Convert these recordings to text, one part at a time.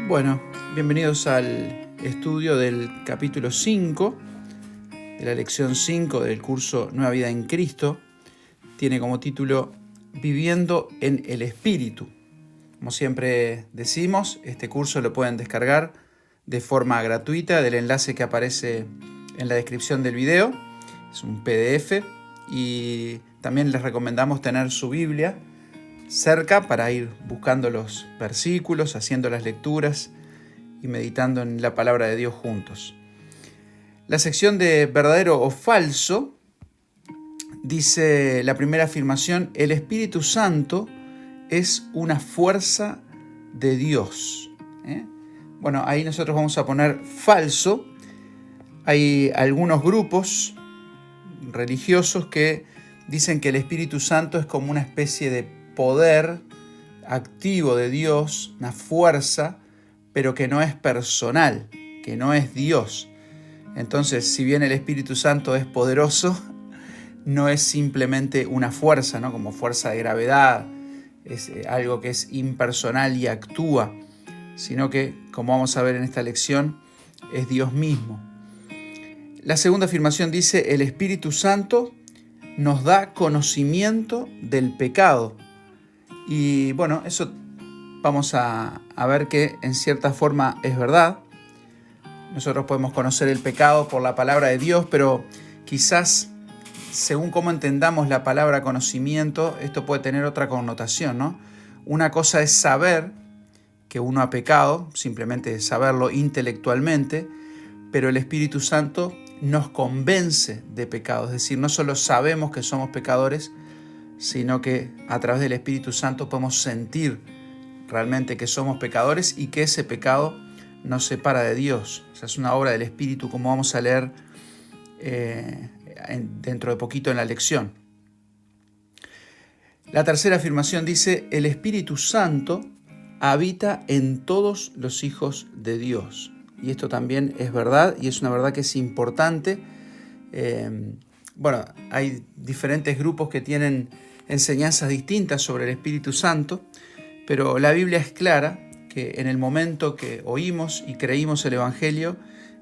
Bueno, bienvenidos al estudio del capítulo 5, de la lección 5 del curso Nueva Vida en Cristo. Tiene como título Viviendo en el Espíritu. Como siempre decimos, este curso lo pueden descargar de forma gratuita del enlace que aparece en la descripción del video. Es un PDF y también les recomendamos tener su Biblia cerca para ir buscando los versículos, haciendo las lecturas y meditando en la palabra de Dios juntos. La sección de verdadero o falso dice la primera afirmación: el Espíritu Santo es una fuerza de Dios. Bueno, ahí nosotros vamos a poner falso. Hay algunos grupos religiosos que dicen que el Espíritu Santo es como una especie de poder activo de Dios, una fuerza, pero que no es personal, que no es Dios. Entonces, si bien el Espíritu Santo es poderoso, no es simplemente una fuerza, ¿no? Como fuerza de gravedad, es algo que es impersonal y actúa, sino que, como vamos a ver en esta lección, es Dios mismo. La segunda afirmación dice: el Espíritu Santo nos da conocimiento del pecado. Y bueno, eso vamos a ver que en cierta forma es verdad. Nosotros podemos conocer el pecado por la palabra de Dios, pero quizás según cómo entendamos la palabra conocimiento, esto puede tener otra connotación, ¿no? Una cosa es saber que uno ha pecado, simplemente saberlo intelectualmente, pero el Espíritu Santo nos convence de pecado. Es decir, no solo sabemos que somos pecadores, sino que a través del Espíritu Santo podemos sentir realmente que somos pecadores y que ese pecado nos separa de Dios. O sea, es una obra del Espíritu, como vamos a leer dentro de poquito en la lección. La tercera afirmación dice: el Espíritu Santo habita en todos los hijos de Dios. Y esto también es verdad, y es una verdad que es importante. Bueno, hay diferentes grupos que tienen enseñanzas distintas sobre el Espíritu Santo, pero la Biblia es clara que en el momento que oímos y creímos el Evangelio,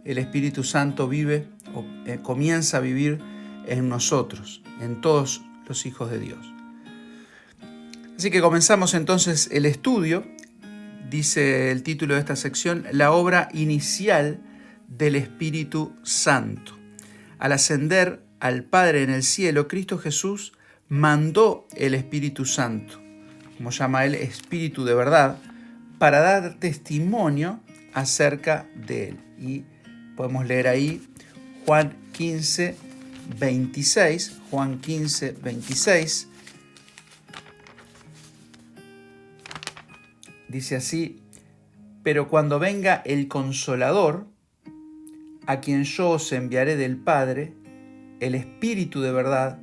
el Espíritu Santo vive o comienza a vivir en nosotros, en todos los hijos de Dios. Así que comenzamos entonces el estudio. Dice el título de esta sección: la obra inicial del Espíritu Santo. Al ascender al Padre en el cielo, Cristo Jesús mandó el Espíritu Santo, como llama él, Espíritu de verdad, para dar testimonio acerca de él. Y podemos leer ahí Juan 15, 26. Juan 15, 26. Dice así: pero cuando venga el Consolador, a quien yo os enviaré del Padre, el Espíritu de verdad,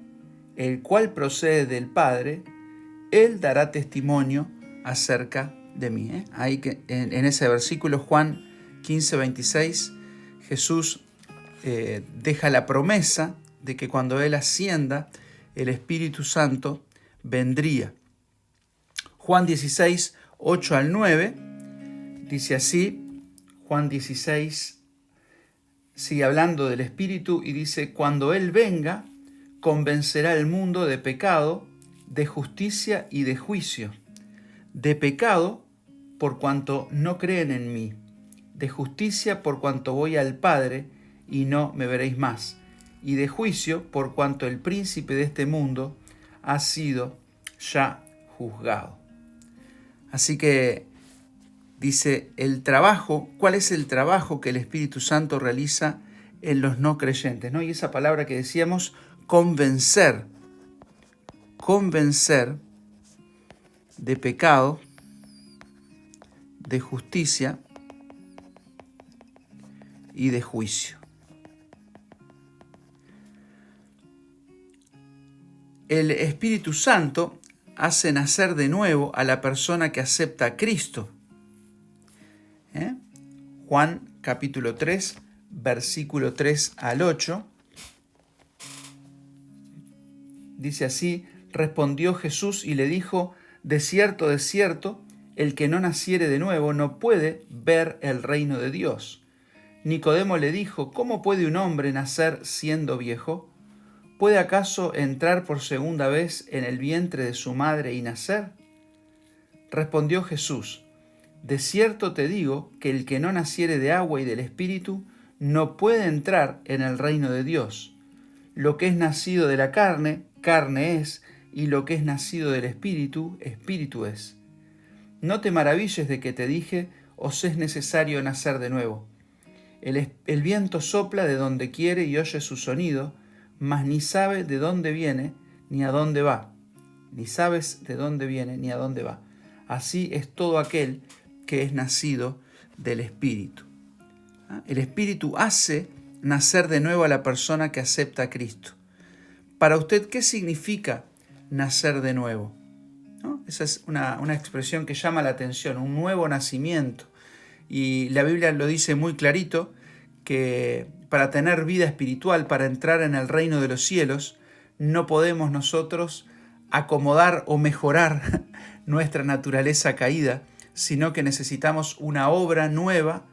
el cual procede del Padre, Él dará testimonio acerca de mí. Ahí que en ese versículo, Juan 15, 26, Jesús deja la promesa de que cuando Él ascienda, el Espíritu Santo vendría. Juan 16, 8 al 9, dice así. Juan 16 sigue hablando del Espíritu y dice: cuando Él venga, convencerá al mundo de pecado, de justicia y de juicio. De pecado, por cuanto no creen en mí. De justicia, por cuanto voy al Padre y no me veréis más. Y de juicio, por cuanto el príncipe de este mundo ha sido ya juzgado. Así que dice el trabajo. ¿Cuál es el trabajo que el Espíritu Santo realiza en los no creyentes, ¿no? Y esa palabra que decíamos, convencer. Convencer de pecado, de justicia y de juicio. El Espíritu Santo hace nacer de nuevo a la persona que acepta a Cristo. Juan capítulo 3, versículo 3 al 8. Dice así: respondió Jesús y le dijo: de cierto, el que no naciere de nuevo no puede ver el reino de Dios. Nicodemo le dijo, ¿cómo puede un hombre nacer siendo viejo? ¿Puede acaso entrar por segunda vez en el vientre de su madre y nacer? Respondió Jesús, de cierto te digo que el que no naciere de agua y del Espíritu no puede entrar en el reino de Dios. Lo que es nacido de la carne, carne es, y lo que es nacido del Espíritu, Espíritu es. No te maravilles de que te dije, os es necesario nacer de nuevo. El viento sopla de donde quiere y oye su sonido, mas ni sabe de dónde viene ni a dónde va. Ni sabes de dónde viene ni a dónde va. Así es todo aquel que es nacido del Espíritu. El Espíritu hace nacer de nuevo a la persona que acepta a Cristo. Para usted, ¿qué significa nacer de nuevo? ¿No? Esa es una expresión que llama la atención, un nuevo nacimiento. Y la Biblia lo dice muy clarito, que para tener vida espiritual, para entrar en el reino de los cielos, no podemos nosotros acomodar o mejorar nuestra naturaleza caída, sino que necesitamos una obra nueva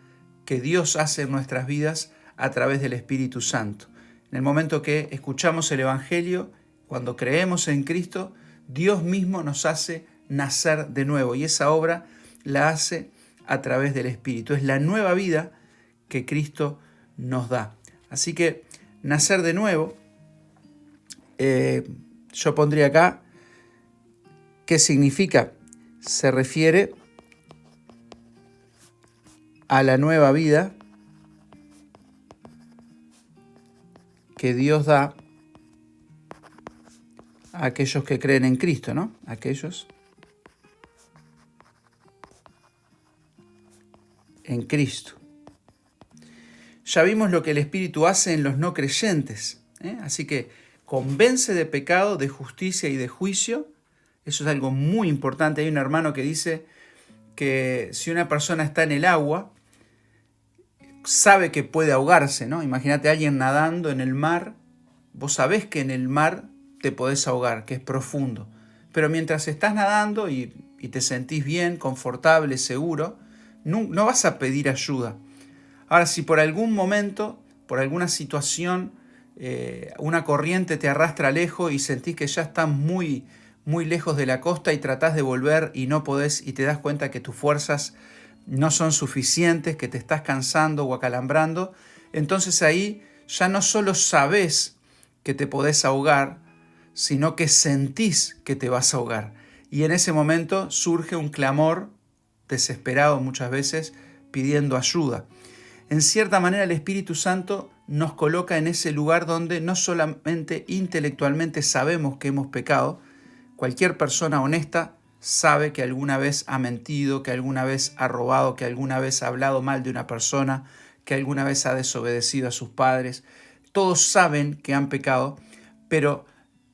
que Dios hace en nuestras vidas a través del Espíritu Santo. En el momento que escuchamos el Evangelio, cuando creemos en Cristo, Dios mismo nos hace nacer de nuevo y esa obra la hace a través del Espíritu. Es la nueva vida que Cristo nos da. Así que nacer de nuevo, yo pondría acá, ¿qué significa? Se refiere a la nueva vida que Dios da a aquellos que creen en Cristo, ¿no? Aquellos en Cristo. Ya vimos lo que el Espíritu hace en los no creyentes, ¿eh? Así que convence de pecado, de justicia y de juicio. Eso es algo muy importante. Hay un hermano que dice que si una persona está en el agua, sabe que puede ahogarse, ¿no? Imagínate a alguien nadando en el mar. Vos sabés que en el mar te podés ahogar, que es profundo. Pero mientras estás nadando y te sentís bien, confortable, seguro, no vas a pedir ayuda. Ahora, si por algún momento, por alguna situación, una corriente te arrastra lejos y sentís que ya estás muy, muy lejos de la costa y tratás de volver y no podés y te das cuenta que tus fuerzas no son suficientes, que te estás cansando o acalambrando, entonces ahí ya no solo sabés que te podés ahogar, sino que sentís que te vas a ahogar. Y en ese momento surge un clamor desesperado muchas veces pidiendo ayuda. En cierta manera el Espíritu Santo nos coloca en ese lugar donde no solamente intelectualmente sabemos que hemos pecado, cualquier persona honesta sabe que alguna vez ha mentido, que alguna vez ha robado, que alguna vez ha hablado mal de una persona, que alguna vez ha desobedecido a sus padres. Todos saben que han pecado, pero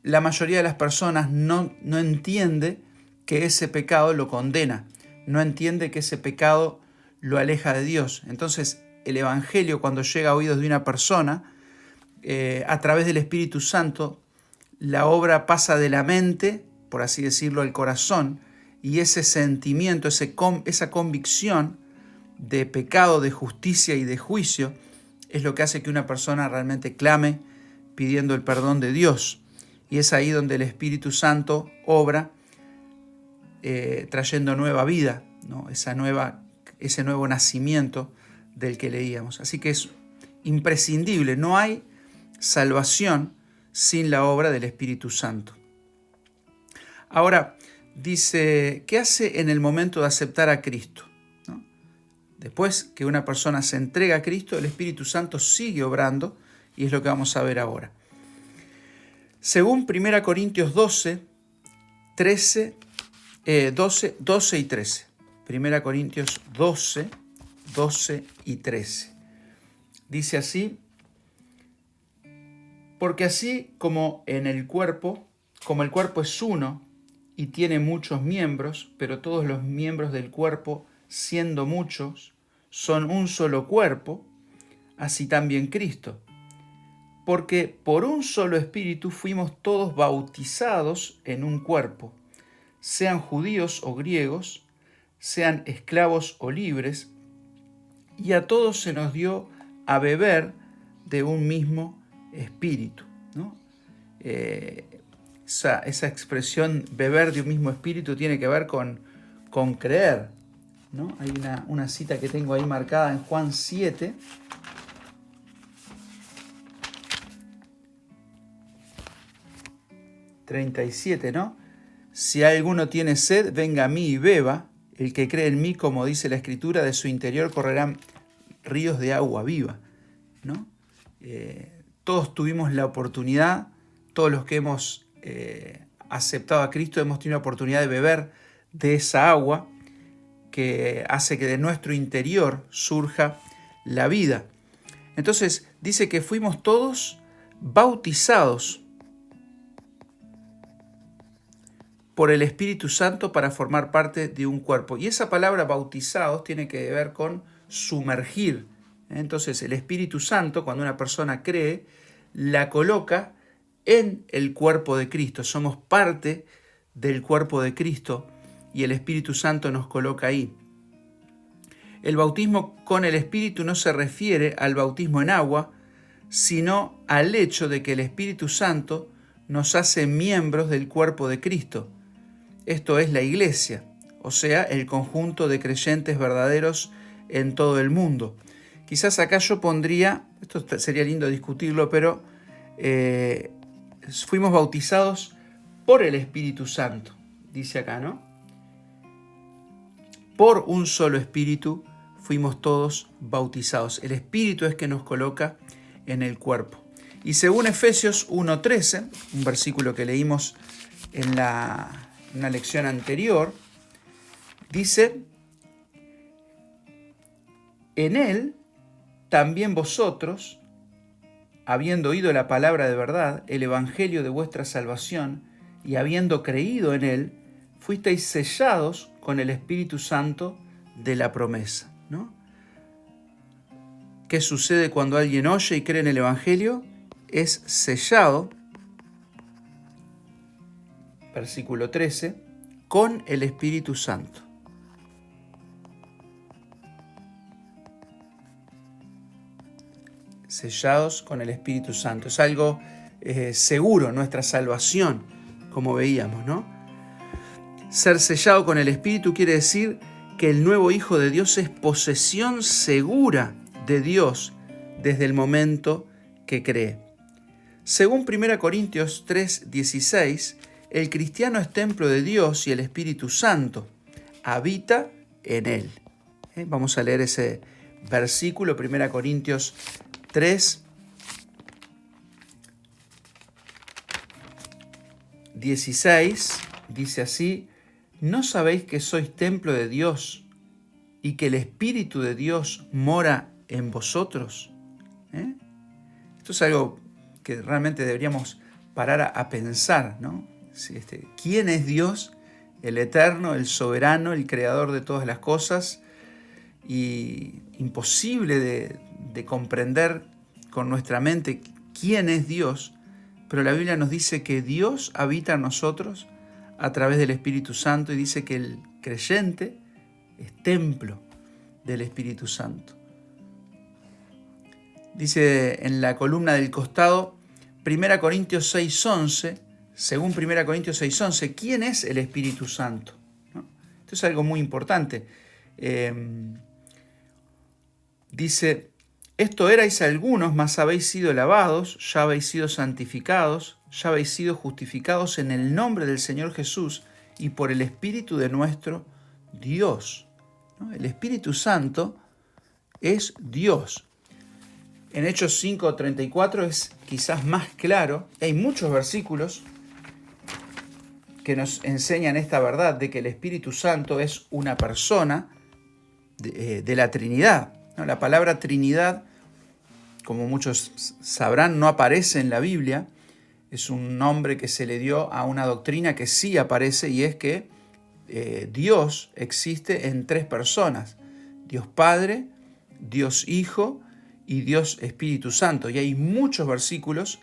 la mayoría de las personas no entiende que ese pecado lo condena, no entiende que ese pecado lo aleja de Dios. Entonces, el Evangelio, cuando llega a oídos de una persona, a través del Espíritu Santo, la obra pasa de la mente, por así decirlo, al corazón, y ese sentimiento, esa convicción de pecado, de justicia y de juicio, es lo que hace que una persona realmente clame pidiendo el perdón de Dios. Y es ahí donde el Espíritu Santo obra trayendo nueva vida, ¿no? Ese nuevo nacimiento del que leíamos. Así que es imprescindible, no hay salvación sin la obra del Espíritu Santo. Ahora, dice, ¿qué hace en el momento de aceptar a Cristo? ¿No? Después que una persona se entrega a Cristo, el Espíritu Santo sigue obrando y es lo que vamos a ver ahora. Según 1 Corintios 12 y 13. 1 Corintios 12 y 13. Dice así, porque así como el cuerpo es uno y tiene muchos miembros, pero todos los miembros del cuerpo, siendo muchos, son un solo cuerpo, así también Cristo. Porque por un solo espíritu fuimos todos bautizados en un cuerpo, sean judíos o griegos, sean esclavos o libres, y a todos se nos dio a beber de un mismo espíritu, ¿no? Esa expresión beber de un mismo espíritu tiene que ver con creer, ¿no? Hay una cita que tengo ahí marcada en Juan 7, ...37, ¿no? Si alguno tiene sed, venga a mí y beba. El que cree en mí, como dice la Escritura, de su interior correrán ríos de agua viva, ¿no? Todos tuvimos la oportunidad, todos los que hemos aceptado a Cristo, hemos tenido la oportunidad de beber de esa agua que hace que de nuestro interior surja la vida. Entonces dice que fuimos todos bautizados por el Espíritu Santo para formar parte de un cuerpo. Y esa palabra bautizados tiene que ver con sumergir. Entonces el Espíritu Santo, cuando una persona cree, la coloca en el cuerpo de Cristo. Somos parte del cuerpo de Cristo y el Espíritu Santo nos coloca ahí. El bautismo con el Espíritu no se refiere al bautismo en agua, sino al hecho de que el Espíritu Santo nos hace miembros del cuerpo de Cristo. Esto es la iglesia, o sea, el conjunto de creyentes verdaderos en todo el mundo. Quizás acá yo pondría, esto sería lindo discutirlo, pero fuimos bautizados por el Espíritu Santo, dice acá, ¿no? Por un solo Espíritu fuimos todos bautizados. El Espíritu es que nos coloca en el cuerpo. Y según Efesios 1:13, un versículo que leímos en una lección anterior, dice: en Él también vosotros, habiendo oído la palabra de verdad, el evangelio de vuestra salvación, y habiendo creído en Él, fuisteis sellados con el Espíritu Santo de la promesa, ¿no? ¿Qué sucede cuando alguien oye y cree en el evangelio? Es sellado, versículo 13, con el Espíritu Santo. Sellados con el Espíritu Santo. Es algo seguro, nuestra salvación, como veíamos, ¿no? Ser sellado con el Espíritu quiere decir que el nuevo Hijo de Dios es posesión segura de Dios desde el momento que cree. Según 1 Corintios 3:16, el cristiano es templo de Dios y el Espíritu Santo habita en él. Vamos a leer ese versículo, 1 Corintios 3:16, dice así: ¿no sabéis que sois templo de Dios y que el Espíritu de Dios mora en vosotros? Esto es algo que realmente deberíamos parar a pensar, ¿no? ¿Quién es Dios? El eterno, el soberano, el creador de todas las cosas, y imposible de comprender con nuestra mente quién es Dios, pero la Biblia nos dice que Dios habita en nosotros a través del Espíritu Santo y dice que el creyente es templo del Espíritu Santo. Dice en la columna del costado, 1 Corintios 6:11, según 1 Corintios 6:11, ¿quién es el Espíritu Santo? ¿No? Esto es algo muy importante. Dice: esto erais algunos, mas habéis sido lavados, ya habéis sido santificados, ya habéis sido justificados en el nombre del Señor Jesús y por el Espíritu de nuestro Dios. ¿No? El Espíritu Santo es Dios. En Hechos 5:34 es quizás más claro. Hay muchos versículos que nos enseñan esta verdad de que el Espíritu Santo es una persona de la Trinidad. ¿No? La palabra Trinidad, como muchos sabrán, no aparece en la Biblia. Es un nombre que se le dio a una doctrina que sí aparece, y es que Dios existe en tres personas: Dios Padre, Dios Hijo y Dios Espíritu Santo. Y hay muchos versículos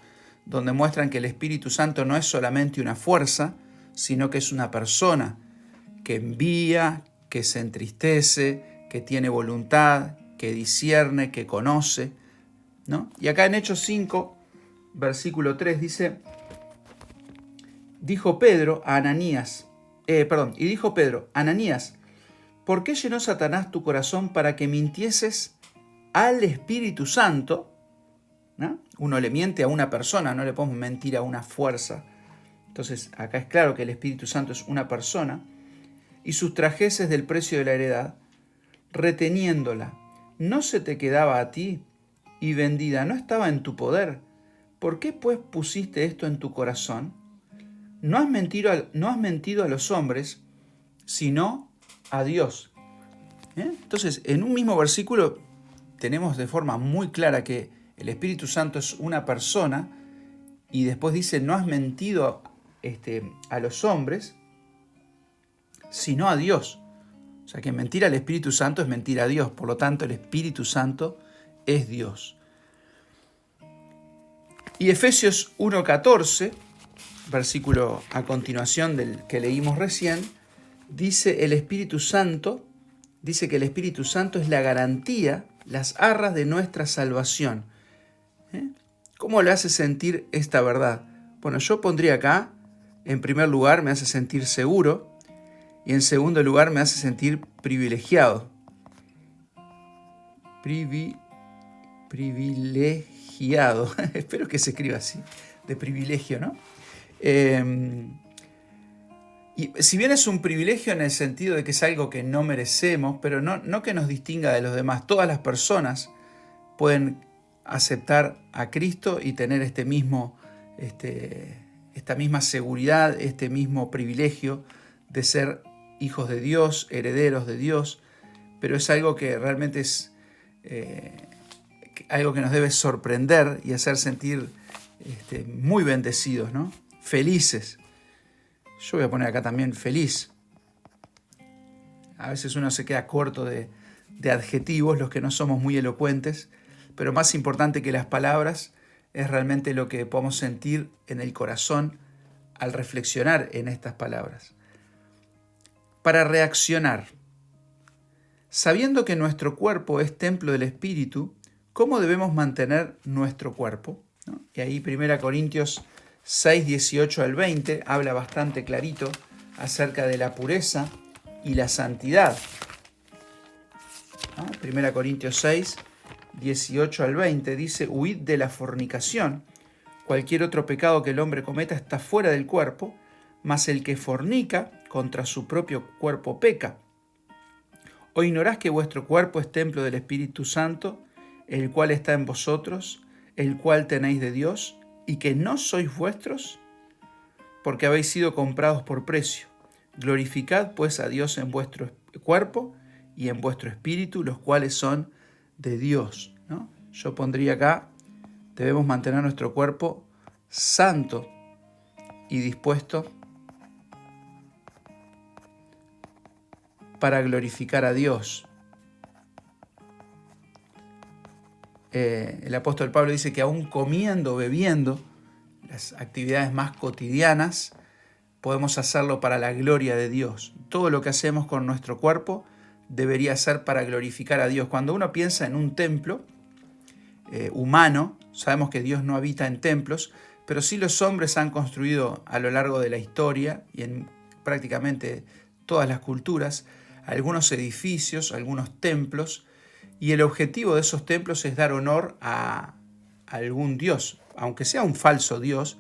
donde muestran que el Espíritu Santo no es solamente una fuerza, sino que es una persona que envía, que se entristece, que tiene voluntad, que discierne, que conoce, ¿no? Y acá en Hechos 5, versículo 3 dice, dijo Pedro, Ananías, ¿por qué llenó Satanás tu corazón para que mintieses al Espíritu Santo? ¿No? Uno le miente a una persona, no le podemos mentir a una fuerza. Entonces, acá es claro que el Espíritu Santo es una persona. Y sustrajeses del precio de la heredad, reteniéndola. ¿No se te quedaba a ti? Y vendida, ¿no estaba en tu poder? ¿Por qué pues pusiste esto en tu corazón? No has mentido a los hombres, sino a Dios. Entonces, en un mismo versículo tenemos de forma muy clara que el Espíritu Santo es una persona y después dice, no has mentido a los hombres, sino a Dios. O sea que mentir al Espíritu Santo es mentir a Dios, por lo tanto el Espíritu Santo es Dios. Y Efesios 1:14, versículo a continuación del que leímos recién, dice que el Espíritu Santo es la garantía, las arras de nuestra salvación. ¿Cómo le hace sentir esta verdad? Bueno, yo pondría acá, en primer lugar, me hace sentir seguro, y en segundo lugar, me hace sentir privilegiado. Privilegiado. Espero que se escriba así, de privilegio, ¿no? Y si bien es un privilegio en el sentido de que es algo que no merecemos, pero no que nos distinga de los demás. Todas las personas pueden aceptar a Cristo y tener esta misma seguridad, este mismo privilegio de ser hijos de Dios, herederos de Dios, pero es algo que realmente es algo que nos debe sorprender y hacer sentir muy bendecidos, ¿no? Felices. Yo voy a poner acá también feliz. A veces uno se queda corto de adjetivos, los que no somos muy elocuentes, pero más importante que las palabras es realmente lo que podemos sentir en el corazón al reflexionar en estas palabras. Para reaccionar, sabiendo que nuestro cuerpo es templo del Espíritu, ¿cómo debemos mantener nuestro cuerpo? ¿No? Y ahí 1 Corintios 6, 18 al 20 habla bastante clarito acerca de la pureza y la santidad. ¿No? 1 Corintios 6, 18 al 20 dice, huid de la fornicación. Cualquier otro pecado que el hombre cometa está fuera del cuerpo, mas el que fornica contra su propio cuerpo peca. ¿O ignorás que vuestro cuerpo es templo del Espíritu Santo, el cual está en vosotros, el cual tenéis de Dios, y que no sois vuestros? Porque habéis sido comprados por precio. Glorificad pues a Dios en vuestro cuerpo y en vuestro espíritu, los cuales son de Dios, ¿no? Yo pondría acá, debemos mantener nuestro cuerpo santo y dispuesto para glorificar a Dios. El apóstol Pablo dice que aún comiendo, bebiendo, las actividades más cotidianas, podemos hacerlo para la gloria de Dios. Todo lo que hacemos con nuestro cuerpo debería ser para glorificar a Dios. Cuando uno piensa en un templo humano, sabemos que Dios no habita en templos, pero sí los hombres han construido a lo largo de la historia y en prácticamente todas las culturas algunos edificios, algunos templos, y el objetivo de esos templos es dar honor a algún dios, aunque sea un falso dios,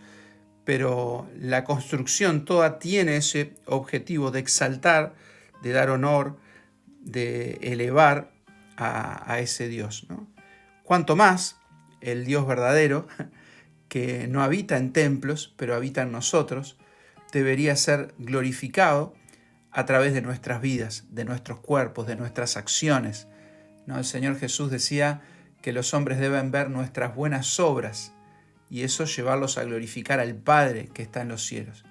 pero la construcción toda tiene ese objetivo de exaltar, de dar honor, de elevar a ese Dios, ¿no? Cuanto más el Dios verdadero, que no habita en templos, pero habita en nosotros, debería ser glorificado a través de nuestras vidas, de nuestros cuerpos, de nuestras acciones, ¿no? El Señor Jesús decía que los hombres deben ver nuestras buenas obras y eso llevarlos a glorificar al Padre que está en los cielos.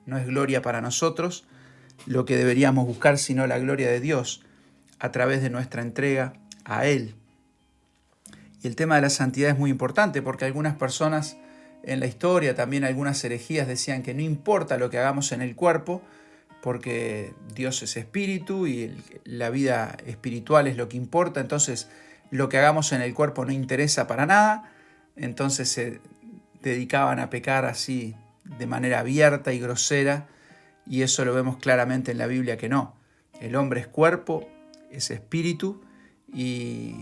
No es gloria para nosotros lo que deberíamos buscar, sino la gloria de Dios a través de nuestra entrega a Él. Y el tema de la santidad es muy importante porque algunas personas en la historia, también algunas herejías decían que no importa lo que hagamos en el cuerpo, porque Dios es espíritu y la vida espiritual es lo que importa, entonces lo que hagamos en el cuerpo no interesa para nada, entonces se dedicaban a pecar así de manera abierta y grosera, y eso lo vemos claramente en la Biblia que no. El hombre es cuerpo, es espíritu, y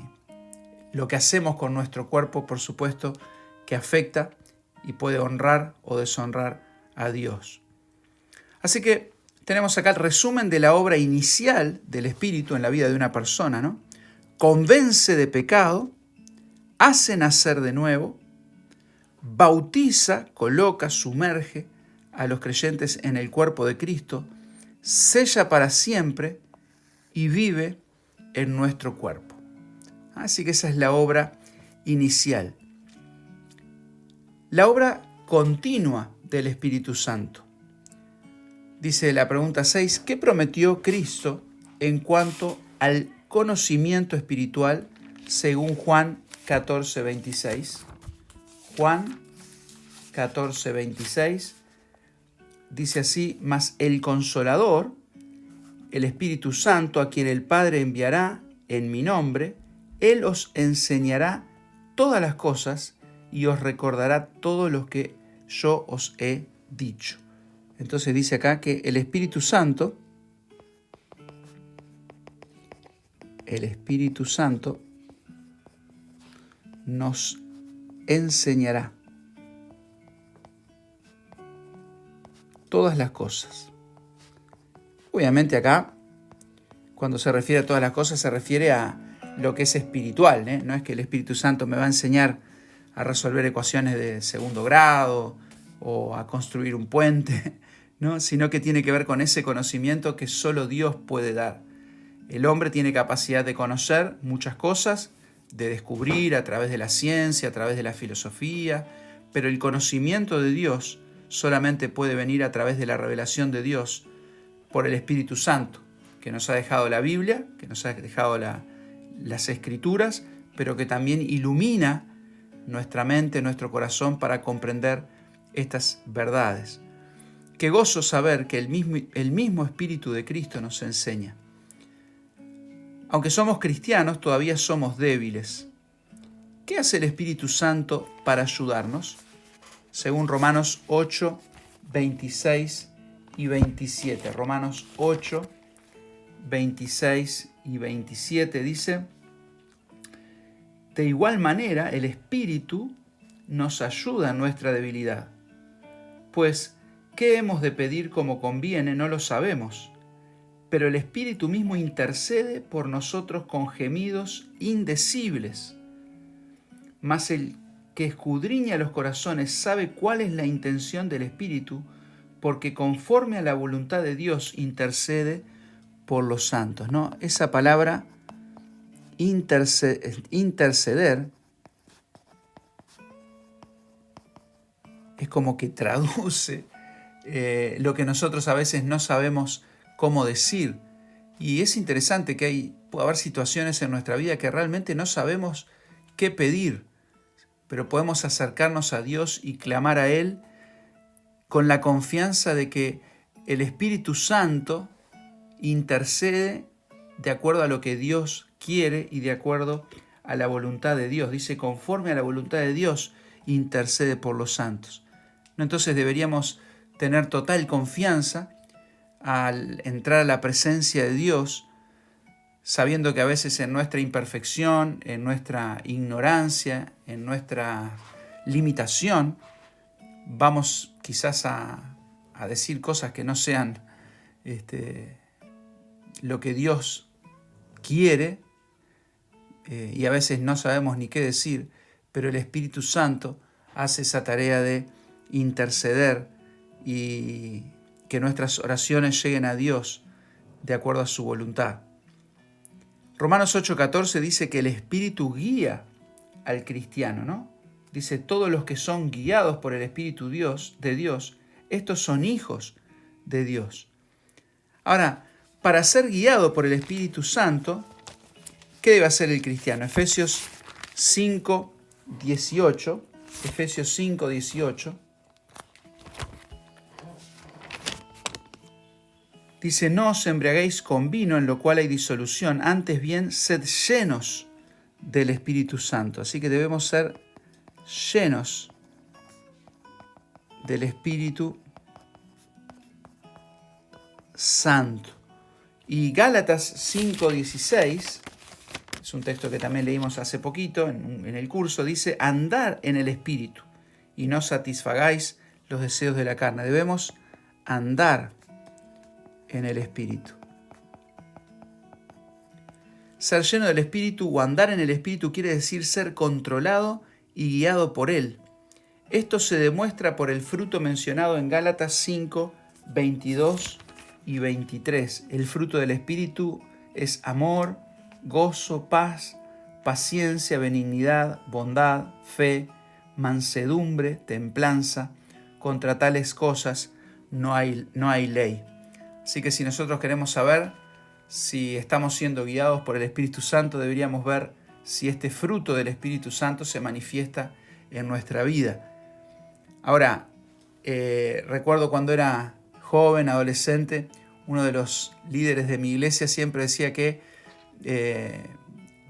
lo que hacemos con nuestro cuerpo, por supuesto, que afecta y puede honrar o deshonrar a Dios. Así que tenemos acá el resumen de la obra inicial del Espíritu en la vida de una persona, ¿no? Convence de pecado, hace nacer de nuevo, bautiza, coloca, sumerge a los creyentes en el cuerpo de Cristo, sella para siempre y vive en nuestro cuerpo. Así que esa es la obra inicial. La obra continua del Espíritu Santo. Dice la pregunta 6, ¿qué prometió Cristo en cuanto al conocimiento espiritual según Juan 14:26? Juan 14:26 dice así, mas el Consolador, el Espíritu Santo, a quien el Padre enviará en mi nombre, Él os enseñará todas las cosas y os recordará todo lo que yo os he dicho. Entonces dice acá que el Espíritu Santo nos enseñará todas las cosas. Obviamente acá, cuando se refiere a todas las cosas, se refiere a lo que es espiritual, ¿eh? No es que el Espíritu Santo me va a enseñar a resolver ecuaciones de segundo grado o a construir un puente, ¿no? Sino que tiene que ver con ese conocimiento que solo Dios puede dar. El hombre tiene capacidad de conocer muchas cosas, de descubrir a través de la ciencia, a través de la filosofía, pero el conocimiento de Dios solamente puede venir a través de la revelación de Dios por el Espíritu Santo, que nos ha dejado la Biblia, que nos ha dejado las Escrituras, pero que también ilumina nuestra mente, nuestro corazón para comprender estas verdades. Qué gozo saber que el mismo Espíritu de Cristo nos enseña. Aunque somos cristianos, todavía somos débiles. ¿Qué hace el Espíritu Santo para ayudarnos? Según Romanos 8, 26 y 27. Romanos 8, 26 y 27 dice: de igual manera, el Espíritu nos ayuda en nuestra debilidad. Pues, ¿qué hemos de pedir como conviene? No lo sabemos. Pero el Espíritu mismo intercede por nosotros con gemidos indecibles. Mas el que escudriña los corazones sabe cuál es la intención del Espíritu, porque conforme a la voluntad de Dios intercede por los santos, ¿no? Esa palabra interceder es como que traduce lo que nosotros a veces no sabemos cómo decir. Y es interesante que puede haber situaciones en nuestra vida que realmente no sabemos qué pedir, pero podemos acercarnos a Dios y clamar a Él con la confianza de que el Espíritu Santo intercede de acuerdo a lo que Dios quiere y de acuerdo a la voluntad de Dios. Dice, conforme a la voluntad de Dios, intercede por los santos. Entonces deberíamos tener total confianza al entrar a la presencia de Dios, sabiendo que a veces en nuestra imperfección, en nuestra ignorancia, en nuestra limitación, vamos quizás a decir cosas que no sean lo que Dios quiere, y a veces no sabemos ni qué decir, pero el Espíritu Santo hace esa tarea de interceder y que nuestras oraciones lleguen a Dios de acuerdo a su voluntad. Romanos 8:14 dice que el Espíritu guía al cristiano, ¿no? Dice, todos los que son guiados por el Espíritu de Dios, estos son hijos de Dios. Ahora, para ser guiado por el Espíritu Santo, ¿qué debe hacer el cristiano? Efesios 5:18. Efesios 5:18. Dice, no os embriaguéis con vino, en lo cual hay disolución, antes bien sed llenos del Espíritu Santo. Así que debemos ser llenos del Espíritu Santo. Y Gálatas 5:16, es un texto que también leímos hace poquito en el curso, dice, andar en el Espíritu y no satisfagáis los deseos de la carne. Debemos andar en el Espíritu. Ser lleno del Espíritu o andar en el Espíritu quiere decir ser controlado y guiado por Él. Esto se demuestra por el fruto mencionado en Gálatas 5, 22 y 23. El fruto del Espíritu es amor, gozo, paz, paciencia, benignidad, bondad, fe, mansedumbre, templanza. Contra tales cosas no hay ley. Así que si nosotros queremos saber si estamos siendo guiados por el Espíritu Santo, deberíamos ver si este fruto del Espíritu Santo se manifiesta en nuestra vida. Ahora, recuerdo cuando era joven, adolescente, uno de los líderes de mi iglesia siempre decía que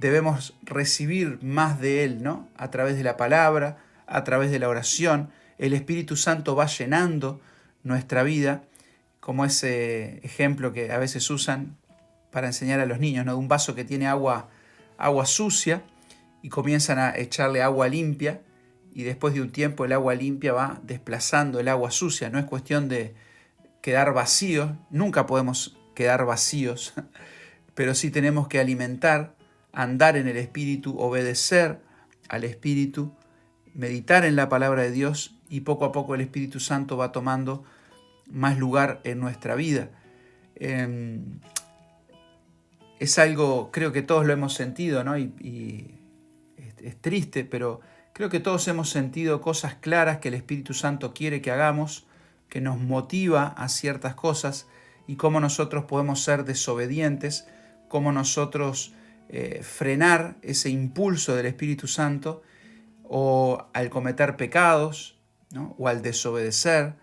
debemos recibir más de Él, ¿no? A través de la palabra, a través de la oración. El Espíritu Santo va llenando nuestra vida, como ese ejemplo que a veces usan para enseñar a los niños, ¿no? De un vaso que tiene agua sucia y comienzan a echarle agua limpia y después de un tiempo el agua limpia va desplazando el agua sucia. No es cuestión de quedar vacíos, nunca podemos quedar vacíos, pero sí tenemos que alimentar, andar en el Espíritu, obedecer al Espíritu, meditar en la palabra de Dios y poco a poco el Espíritu Santo va tomando más lugar en nuestra vida. Es algo, creo que todos lo hemos sentido, ¿no? Y es triste, pero creo que todos hemos sentido cosas claras que el Espíritu Santo quiere que hagamos, que nos motiva a ciertas cosas y cómo nosotros podemos ser desobedientes, cómo nosotros frenar ese impulso del Espíritu Santo o al cometer pecados, ¿no? O al desobedecer.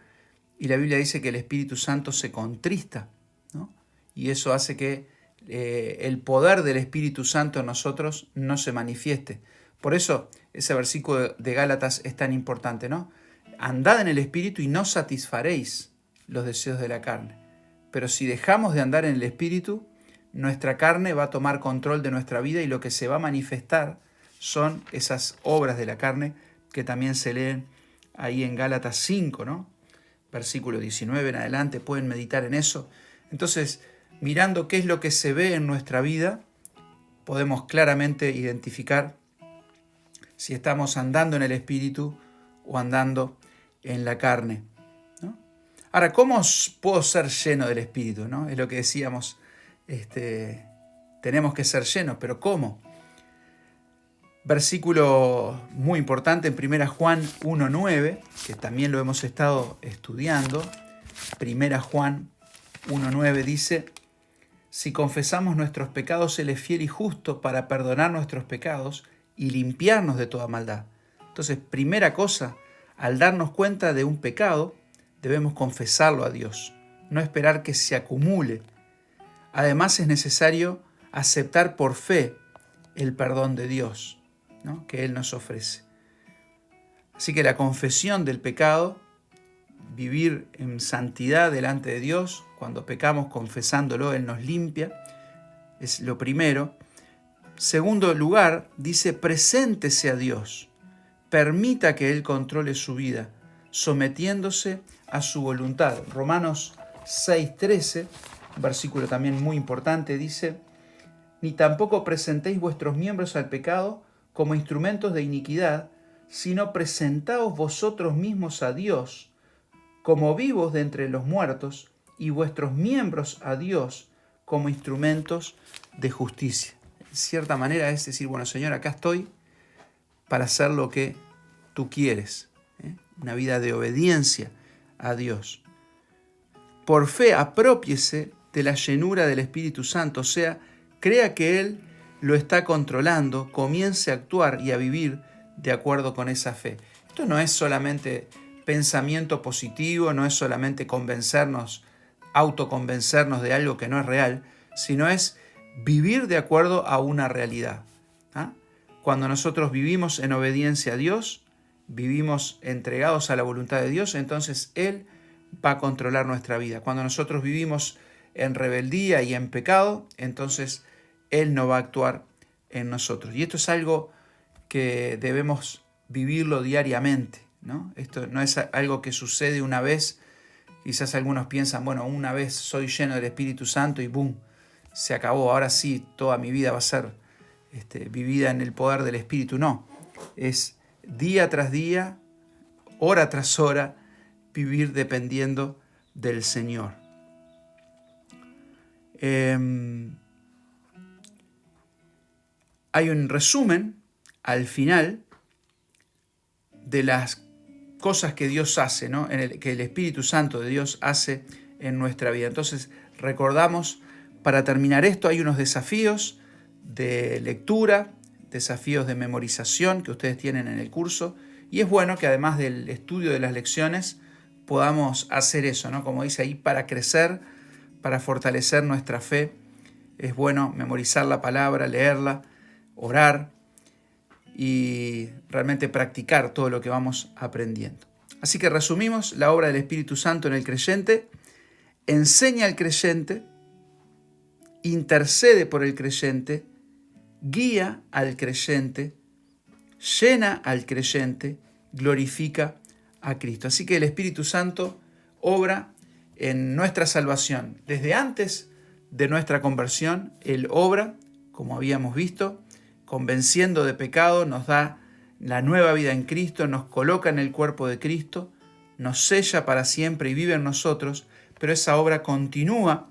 Y la Biblia dice que el Espíritu Santo se contrista, ¿no? Y eso hace que el poder del Espíritu Santo en nosotros no se manifieste. Por eso ese versículo de Gálatas es tan importante, ¿no? Andad en el Espíritu y no satisfaréis los deseos de la carne. Pero si dejamos de andar en el Espíritu, nuestra carne va a tomar control de nuestra vida y lo que se va a manifestar son esas obras de la carne que también se leen ahí en Gálatas 5, ¿no? Versículo 19 en adelante, pueden meditar en eso. Entonces, mirando qué es lo que se ve en nuestra vida, podemos claramente identificar si estamos andando en el Espíritu o andando en la carne, ¿no? Ahora, ¿cómo puedo ser lleno del Espíritu, ¿no? Es lo que decíamos, tenemos que ser llenos, pero ¿cómo? Versículo muy importante en 1 Juan 1:9, que también lo hemos estado estudiando. 1 Juan 1:9 dice, si confesamos nuestros pecados, Él es fiel y justo para perdonar nuestros pecados y limpiarnos de toda maldad. Entonces, primera cosa, al darnos cuenta de un pecado, debemos confesarlo a Dios, no esperar que se acumule. Además, es necesario aceptar por fe el perdón de Dios, ¿no? Que Él nos ofrece. Así que la confesión del pecado, vivir en santidad delante de Dios, cuando pecamos confesándolo, Él nos limpia, es lo primero. Segundo lugar, dice, preséntese a Dios, permita que Él controle su vida, sometiéndose a su voluntad. Romanos 6:13, un versículo también muy importante, dice, ni tampoco presentéis vuestros miembros al pecado como instrumentos de iniquidad, sino presentaos vosotros mismos a Dios como vivos de entre los muertos y vuestros miembros a Dios como instrumentos de justicia. En cierta manera es decir, bueno, Señor, acá estoy para hacer lo que tú quieres, una vida de obediencia a Dios. Por fe, apropiese de la llenura del Espíritu Santo, o sea, crea que Él lo está controlando, comience a actuar y a vivir de acuerdo con esa fe. Esto no es solamente pensamiento positivo, no es solamente convencernos autoconvencernos de algo que no es real, sino es vivir de acuerdo a una realidad. Cuando nosotros vivimos en obediencia a Dios, vivimos entregados a la voluntad de Dios, entonces Él va a controlar nuestra vida. Cuando nosotros vivimos en rebeldía y en pecado, entonces Él no va a actuar en nosotros. Y esto es algo que debemos vivirlo diariamente, ¿no? Esto no es algo que sucede una vez. Quizás algunos piensan, bueno, una vez soy lleno del Espíritu Santo y ¡boom! Se acabó, ahora sí, toda mi vida va a ser vivida en el poder del Espíritu. No, es día tras día, hora tras hora, vivir dependiendo del Señor. Hay un resumen al final de las cosas que Dios hace, ¿no? Que el Espíritu Santo de Dios hace en nuestra vida. Entonces, recordamos, para terminar esto, hay unos desafíos de lectura, desafíos de memorización que ustedes tienen en el curso, y es bueno que además del estudio de las lecciones podamos hacer eso, ¿no? Como dice ahí, para crecer, para fortalecer nuestra fe, es bueno memorizar la palabra, leerla, orar y realmente practicar todo lo que vamos aprendiendo. Así que resumimos, la obra del Espíritu Santo en el creyente: enseña al creyente, intercede por el creyente, guía al creyente, llena al creyente, glorifica a Cristo. Así que el Espíritu Santo obra en nuestra salvación. Desde antes de nuestra conversión, Él obra, como habíamos visto, convenciendo de pecado, nos da la nueva vida en Cristo, nos coloca en el cuerpo de Cristo, nos sella para siempre y vive en nosotros, pero esa obra continúa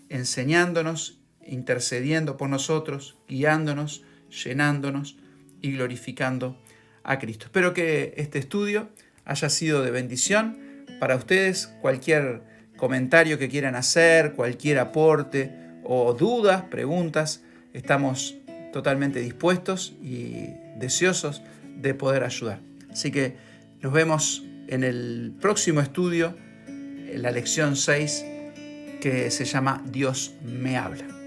enseñándonos, intercediendo por nosotros, guiándonos, llenándonos y glorificando a Cristo. Espero que este estudio haya sido de bendición para ustedes. Cualquier comentario que quieran hacer, cualquier aporte o dudas, preguntas, estamos totalmente dispuestos y deseosos de poder ayudar. Así que nos vemos en el próximo estudio, en la lección 6, que se llama Dios me habla.